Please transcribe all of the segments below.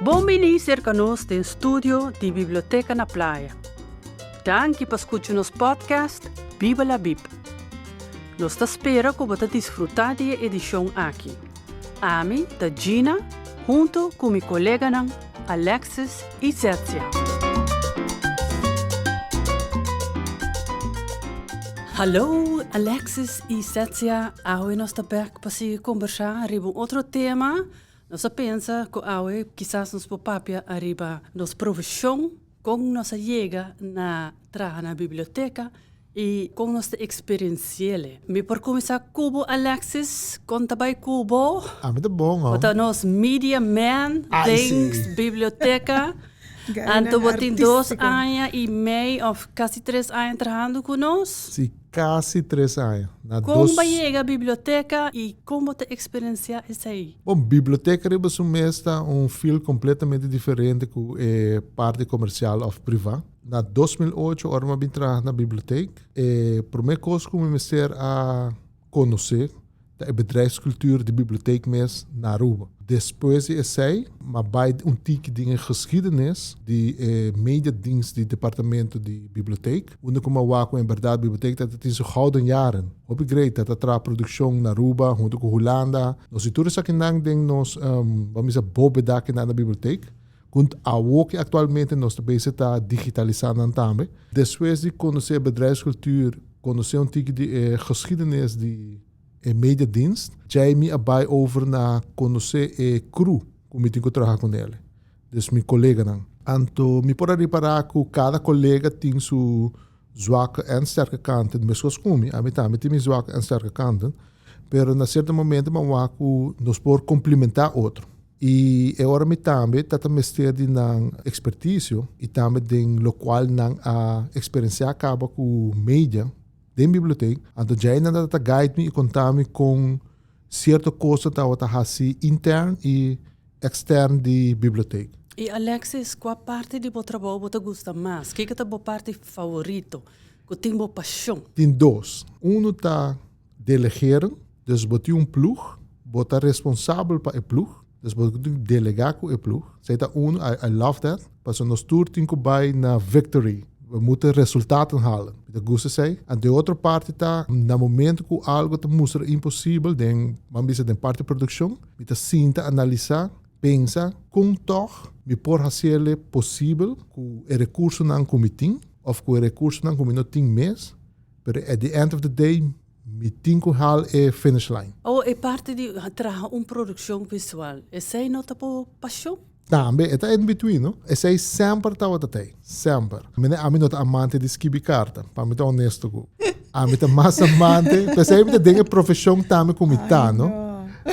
Bom-vindo cerca nós do estúdio de Biblioteca na Praia. Danke por escutar nos podcast Biba la Bieb. Nós espera que você desfrutar da edição aqui. Ami da Gina, junto com meu colega Alexis e Zetsia. Hallo Alexis e Zetsia, hoje nós estamos aqui para conversar sobre outro tema. Nós pensa que hoje quizás nos papapia arriba nos profesion com nossa yega na biblioteca e com nossa experiência. Me por começar Cubo Alexis, conta bem Cubo. Muito bom, ó. Bota nos media man, things, biblioteca. Anto botin 2 anos e meio, ou quase 3 anos trabalhando conosco. Sim, quase 3 anos. Como chega a biblioteca e como a experiência é aí? Bom, biblioteca é um fio completamente diferente com a parte comercial ou privada. Na 2008, eu vim trabalhar na biblioteca. A primeira coisa que eu comecei a conhecer a bedrijfscultuur de biblioteek mes na Aruba. Depois de sei, maar bij tique dingen geschiedenis, die mediadienst, die departamento de biblioteek. Onde como eu em verdade biblioteek dat het in zo'n gouden jaren. Op ik great dat tra produção na Aruba, junto com Holanda. Nós todos aqui nang ding nos vamos a bobe daqui na biblioteek. Kunt ook actualmente nós também está digitalizando também. Depois de conhecer a bedrijfscultuur, conhecer tique de geschiedenis de mediadienst, jij me erbij over na conhecer a crew, como eu tenho que trabalhar com ele. Dus mijn collega dan. Anto, me pode reparar que cada colega tem sua zwakke en sterke kanten. Mesmo como, a mim também tem zwakke en sterke kanten. Pero na certo momento, nós podemos complementar outro. E agora me também tata mestre na expertise e também den local na a experiência acaba com mídia da biblioteca, então já ainda está guide me e contar-me com certa coisa que está fazendo interno e externo de biblioteca. E Alexis, qual parte do trabalho você gosta mais? O que é a tua parte favorita? Que tem boa paixão? Tem dois. Um está delegar, dus você tem plug, você é responsável para o plug, dus você tem delegar com o plug. Zij dat I love that. Pas nós tour tem que bij na victory. We moeten resultaten halen. Dat gosto sei. En de outra parte está, no momento que algo te mostra impossível, dan vamos de parte de produção, me te sinta, analisar, pensa, como toch, me por fazer possível, com o recurso não como tem, ou com o recurso não como não tem mais, mas at the end of the day, me tem que haal a finish line. É parte de trabalhar produção visual. Essa é nota por paixão? Também, é in between, não? Essa é sempre estava até, sempre. A mim não é amante de escrever carta, para mim é honesto. A mim é mais amante, mas aí me tem a profissão também como está, não?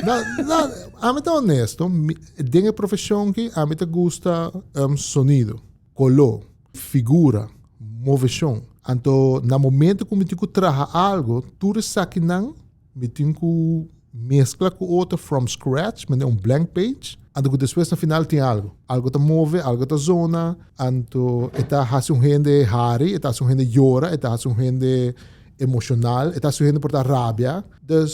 Não, a mim é honesto, tem a profissão que a mim gosta sonido, color, figura, movição. Então, no momento que eu tenho que trabalhar algo, tudo isso aqui não, me tenho que mesclar com outro from scratch, mas é blank page. Então, depois no final tem algo. Algo está move, algo está zona. Então, está fazendo gente hari, está fazendo gente llora, está fazendo gente emocional, está fazendo gente por dar rabia. Então,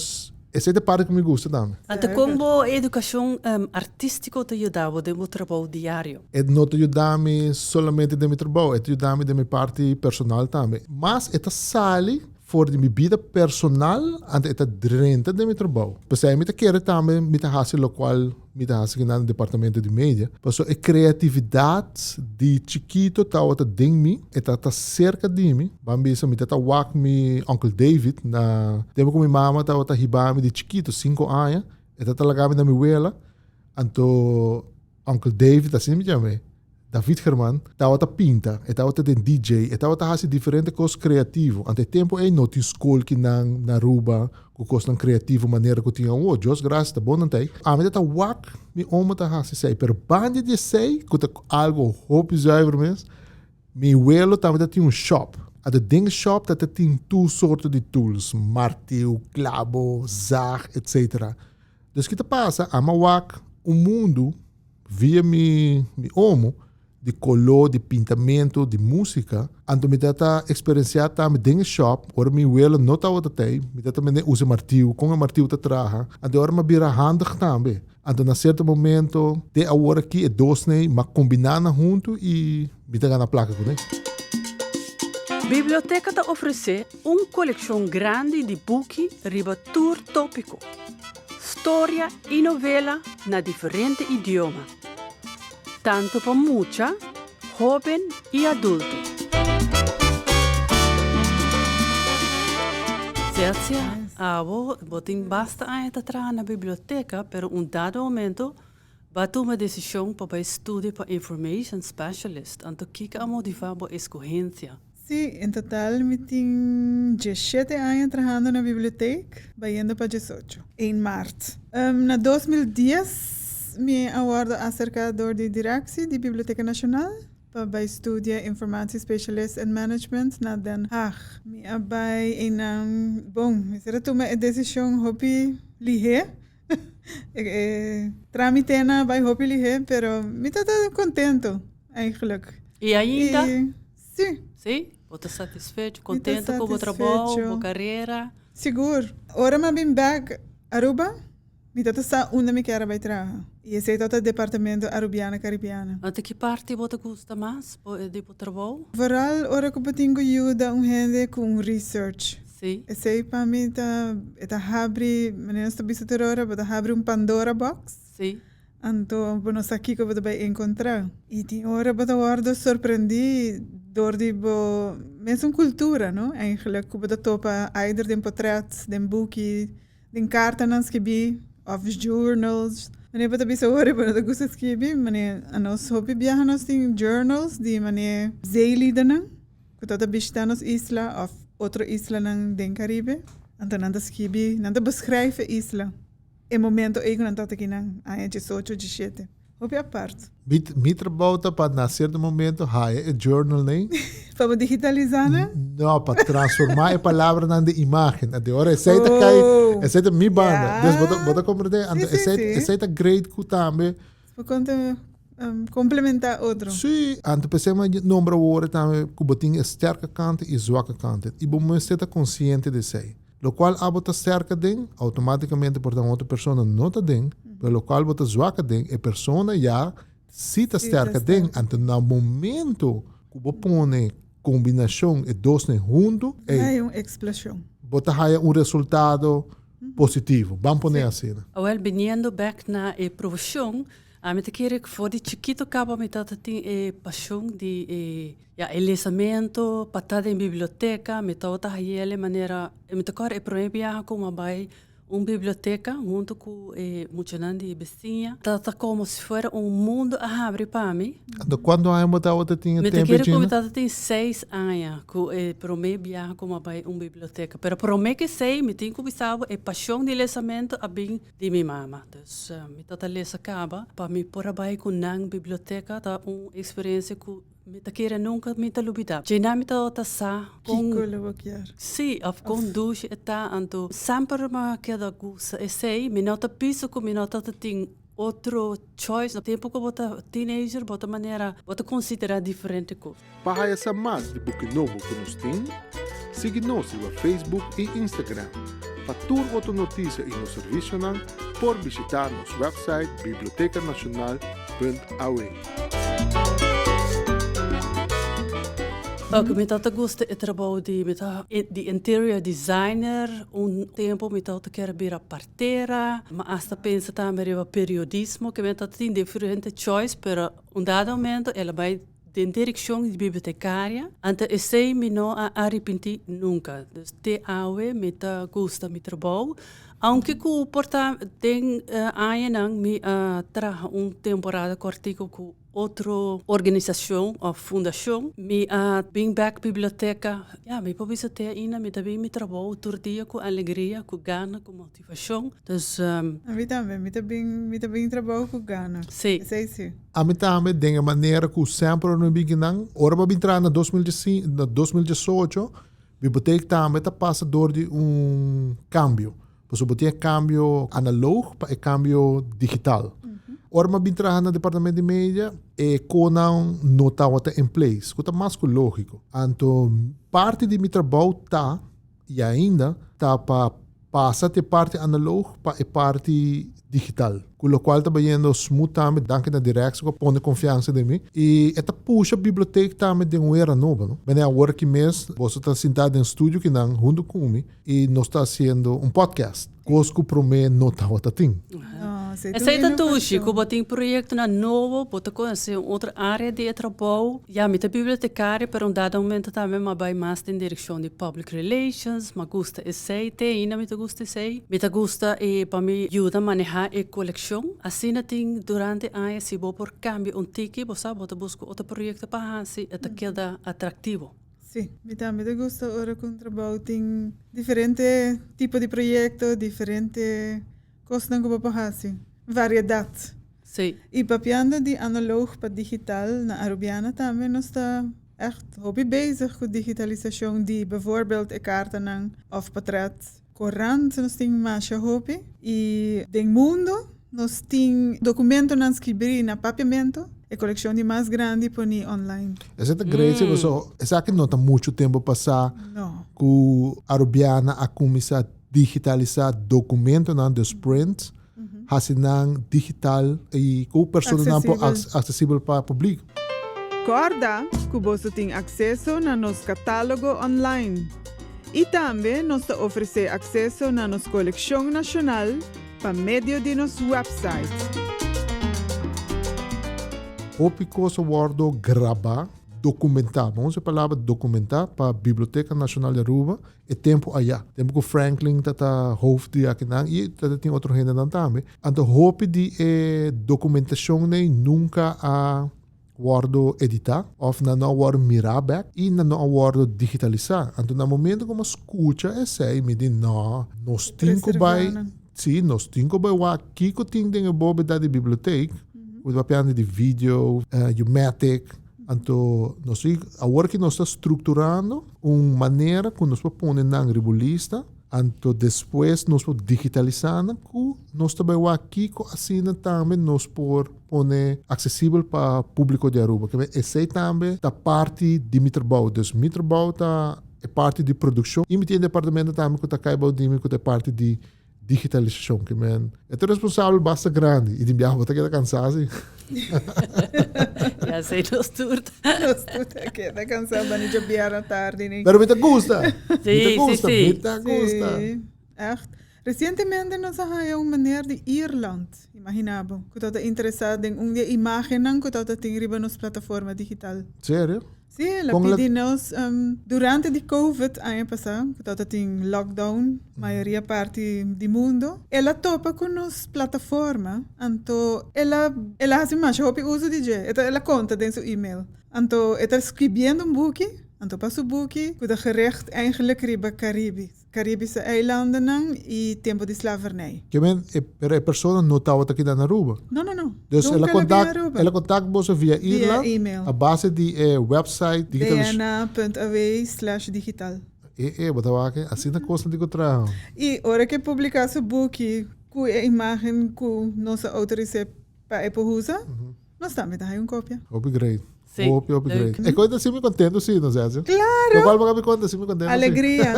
essa é a parte que me gusta também. Então, como a educação artística te ajudava no trabalho diário? Não te ajuda-me somente no meu trabalho, te ajuda-me na minha parte personal também. Mas, esta sale voor de vida personal en het drenta de meu trabalho. Pois é, me quero também me fazer local, me fazer no departamento de mídia. Pois a criatividade de chiquito tá outra ding me, tá cerca de mim. Vamos me tá walk me Uncle David na, tempo com minha mama tá outra hibame de chiquito 5 anos, tá lagame na minha abuela. Então Uncle David assim me chama. David Germán, estava pinta, estava DJ, estava fazendo diferentes coisas criativas. Ante tempo não tinha escola que na Aruba, com coisas criativas, maneira que tinha. Oh, Deus graças, tá bom não tem. A mim tá wak, me oma tá fazendo, pero bande de sei, que tá algo hope zuiver mesmo. Me abuelo também tinha shop. A de ding shop dat tinha duas sortes de tools, martelo, clavo, zaag, etc. Dus que te passa, a wak mundo via me omo de color, de pintamento, de música. Então, me dá experienciar também dentro do shop, ora me abuelo não tá outra tem, me dá também usa martelo, com o martelo tá traga. Então, ora me vira handig também. Então, na certo momento, de agora aqui é dois, né? Mas combinando junto e me dá na placa com ele. Biblioteca te oferece coleção grande de buki riba tour tópico. História e novela na diferente idioma. Tanto para mucha, jovem e adulto. Zetsia, botin basta entrar na biblioteca, pero dado momento, batu uma decisão para estudar para information specialist. Então, kika a motivar a escolhência. Sí, en total me tengo 17 años trabajando en la biblioteca, vayendo para 18, en marzo. En 2010 me aguardo acercador de dirección de Biblioteca Nacional para estudiar informatie specialist en management na Den Haag. Me abay en me será tomar a decisão hopi lihe. Tramite na bij hopi lihe, pero me está contento eigenlijk. E ainda? Sim. Sim? Você satisfeito, contente com o trabalho, com a carreira? Seguro. Ora me bem back Aruba, me está sa onde me quero vai trabalhar. E esse é o departamento arubiano caribiano. Ante que parte você gosta mais de trabalho? Vooral ora que eu tenho ajuda gente com research. Sim. Esse aí para mim tá abre, menina está visitando ora, tá abre Pandora box. Sim. Então, nós aqui que você vai encontrar. E tem hora que eu surpreendi door die mesmo cultura, não? Eigenlijk que você topa either den portret, den buki, den kaartenans que bi, of journals. Wanneer você bisa hora, você gosta de escrever, wanneer nós hobby viajar nós tem journals de wanneer zeelieden, que toda bista nos isla of outra isla nang den Caribe. Então nanda escrever, nanda beschrijven isla. Em momento eu não estou aqui na área 18, 17. Hobby à parte. Me trabalha para na certo momento, é journal, né? Para digitalizar, né? Não, para transformar a palavra na imagem. Até agora, essa é minha banda. Então, você compreende? Essa é grade que também. Para complementar outro. Sim, então pensamos em número de horas também que você tem sterke kant e zwakke kant. E você está consciente de isso. Lo qual abota sterke ding, automaticamente por outra pessoa não está ding, pero lo qual bota zwakke ding, a pessoa já cita sterke ding, então no momento que você põe combinação e dois juntos, é uma explosão. Você tem resultado positivo. Vamos pôr assim. Well, vindo back na profesion, a mim te querer que for de chiquito acaba me tá tem paixão de lesamento, patada em biblioteca, me tá outra ele maneira, me tá cor primeiro viajar como vai biblioteca junto com muchanan de vizinha, tá como se fosse mundo a abrir para mim. Então quando a gente tá tinha tempo? Me te querer que me tá tem 6 anos que primeiro viajar como vai biblioteca, pero primeiro que sei me tem que saber paixão de lesamento a bem de minha mama. Então me tá lesa acaba para me por vai com na biblioteca tá experiência que me tá querer nunca me tá lubida. Gina me tá sa com sim, of conduz eta anto sempre me queda gusta. E sei, me nota piso que me nota tem outro choice. No tempo que você teenager, bota maneira, bota considerar diferente coisa. Para essa mais de buki nobo que nos tem, siga-nos no Facebook e Instagram. Para toda outra notícia e nosso serviço, por visitar nosso website bibliotecanacional.aue. Ok, me tata gosta de trabalho de interior designer, tempo me tata quer vir a parteira, mas hasta pensa também no periodismo, que me tata tem diferente choice, pero dado momento ela vai de direção de bibliotecaria, ante esse me não arrependi nunca. Te awe me tá gosta me trabalho, aunque que porta tem ano me traga temporada cortico com outra organização ou fundação, me bem back biblioteca, me pode visitar ainda, me também me trabalho todo dia com alegria, com gana, com motivação. Então, a mim também, me também trabalho com gana. Sim. Sim. A mim também, de uma maneira que sempre no beginning, ora para entrar na 2018, a biblioteca também está passando de cambio. Você tem cambio analógico para cambio digital. Ora, mas entrar no departamento de mídia e Conan não está em place, que é mais lógico. Então, parte de meu trabalho está e ainda está para passar de parte analógica para a parte digital. Com o qual está indo smooth também, danke na direção, que põe confiança em mim. E esta puxa a biblioteca também de uma era nova, não? Bem, agora que mês, você está sentado em estúdio que não, junto comigo, e nós está fazendo um podcast. Coisa que para mim não está o tatim. Essa é a tuxi, que tem projeto na novo, pode conhecer outra área de trabalho. Já me tá bibliotecaria, para dado momento também, mas vai mais em direção de public relations, mas gosta esse, ainda me gusta esse. Me gusta e para me ajuda a manejar a coleção. Assim, tem durante anos, se vou por cambio tiki, você pode buscar outro projeto para assim, até queda atrativo. Sim, me gusta agora com trabalho, tem diferente tipo de projeto, diferente coisas que eu faço. Variedade. Sim. E papiando de analog para digital na Arabiana também nós está echt hobby bezig com digitalisação de bijvoorbeeld kaarten of portret. Koran, nós temos mais hobby. E de mundo, nós temos documentos na escrever na papiamento. A coleção de mais grande por online. Essa é a grande, Esaki não está muito tempo passar com a Arabiana a começar a digitalizar documentos dos prints. Hasinang digital e com personanan acessível para o público. Corda que você tem acesso na nosso catálogo online. E também nós oferecemos acesso na nossa coleção nacional por meio de nosso website. Pakico se guardo gravar, documentar. Vamos a palavra documentar para a Biblioteca Nacional de Aruba e tempo allá. Tempo que Franklin está hoofd de aqui e tem outro gente também. Então, hope de documentação nunca a guardo editar, ou não guardo mirar back e não guardo digitalizar. Então, no momento que eu escuto esse, me diz, não, nós temos que nós temos que aqui que tem a boba da biblioteca, o papel de vídeo, Umatic. Então, agora que nós estamos estruturando uma maneira que nós podemos pôr na revista, então depois nós podemos digitalizando, que nós também aqui assim também nós podemos pôr acessível para o público de Aruba. Essa também é parte de meu trabalho. Então, meu trabalho é parte de produção e meu departamento também que é parte de digitalização. É responsável bastante grande e de minha avó está cansado. Ja, sei nós tudo. Nós tudo aqui, está cansado de jogar à tarde. Pero me gusta. Sim. Me gusta. Echt. Recentemente nós temos uma maneira de Irland, imaginava, que está interessado em uma imagem que está tem riba nas plataformas digital. Sério? Sim, la pedimos durante a COVID ano passado, que está tem lockdown, maioria parte do mundo. Ela topa com nos plataforma, então ela faz mais hobby uso de ela conta dentro do e-mail. Então ela escrevendo buki. Então, para o buki, que het gerecht eigenlijk riba Caribische eilanden e tempo de slavernij. Pero a pessoa não estava aqui na Aruba? Não. Dus ela contact você via e-mail, a base de website dna.aw/digital. Assim na costa de encontrar. E hora que publicar o buki, com a imagem que nossa autorizei para usar, nós também temos uma cópia. Upgrade. Upgrade. É coisa assim me contento, sim, não é? Claro! Eu falo me conta, assim me contento. Alegria!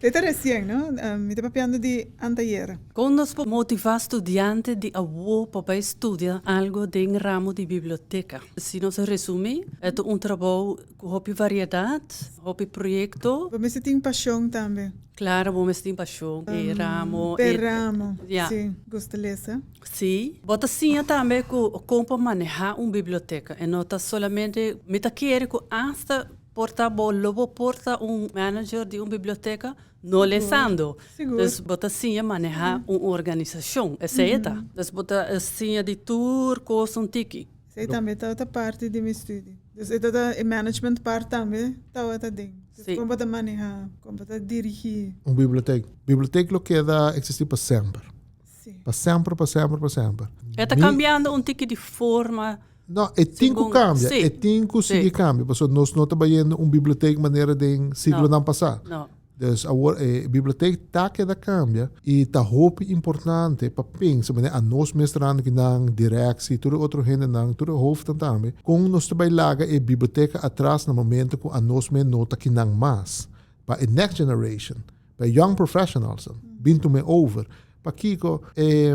Está recém, não? Me está papiando de anteayer. Quando nós motivar estudiante de avô para estudar algo de ramo de biblioteca. Se nós resumir, é trabalho com variedade, projeto. Você tem paixão também. Claro, vamos ter paixão, ramo. Ramo, yeah. Sim, gosta de ler. Sim, bota sim também como manejar uma biblioteca. E não está somente, me está querendo que hasta lobo porta manager de uma biblioteca, não lesando. Então, bota sim manejar uma organização, é certo? Então, bota sim de tour, coisa tiki. Sei também, está parte de meu estudo. Então, a management parte também, está dentro. Como para manejar, como para dirigir. Uma biblioteca. Biblioteca lo queda existir para sempre. Sim. Para sempre. Está cambiando tipo de forma. Não, é tinco cambia. É tinco seguir cambia. Porque nós não trabalhamos uma biblioteca de maneira de siglo não passar. Não. Então, a biblioteca está que cambia e está muito importante para pensar, a nós mestrando que não direção, tudo outro gente não, tudo hoofd também. Com nós trabalhamos a biblioteca atrás no momento que a nós me nota que não mais para a next generation, para young professionals, been to me over, Pakico,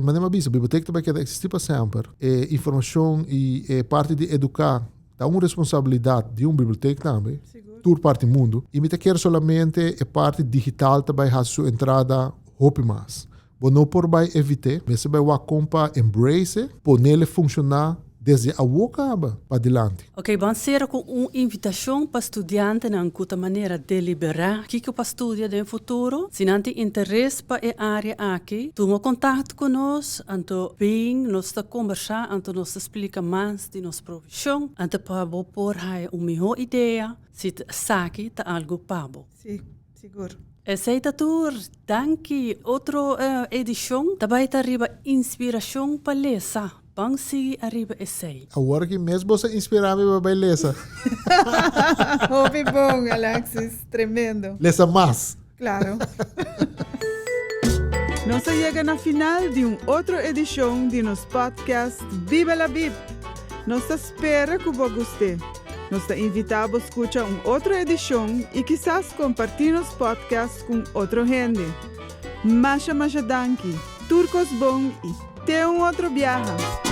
mas nem a biblioteca também quer existir para sempre. Informação e parte de educar dá uma responsabilidade de biblioteca também. Toda parte do mundo. E me quer somente a parte digital também a sua entrada roupa mais. Bom, não por vai evitar, mas vai o compa embrace, por nele funcionar desde a boca para adiante. Ok, vamos ser com uma invitação para estudante na uma maneira deliberar que para estudar no futuro. Se não tem interesse para a área aqui, toma contato conosco, então bem, nós estamos conversando, então nós explica mais de nossa profissão, então para pôr uma melhor ideia, se Esaki está algo pabo. Sim, seguro. Aceita tur, danke, outra edição, também está riba inspiração para lesa. Vamos seguir arriba essay. Agora que mesmo você inspirar-me para beleza. Hobby bom, Alexis. Tremendo. Lesa mais. Claro. Nós chegamos na final de outra edição de nosso podcast Biba la Bieb. Nós esperamos que você goste. Nós invitamos a escutar outra edição e quizás compartilhar nosso podcast com outra gente. Masha danke. Turcos bom e até outro viaje.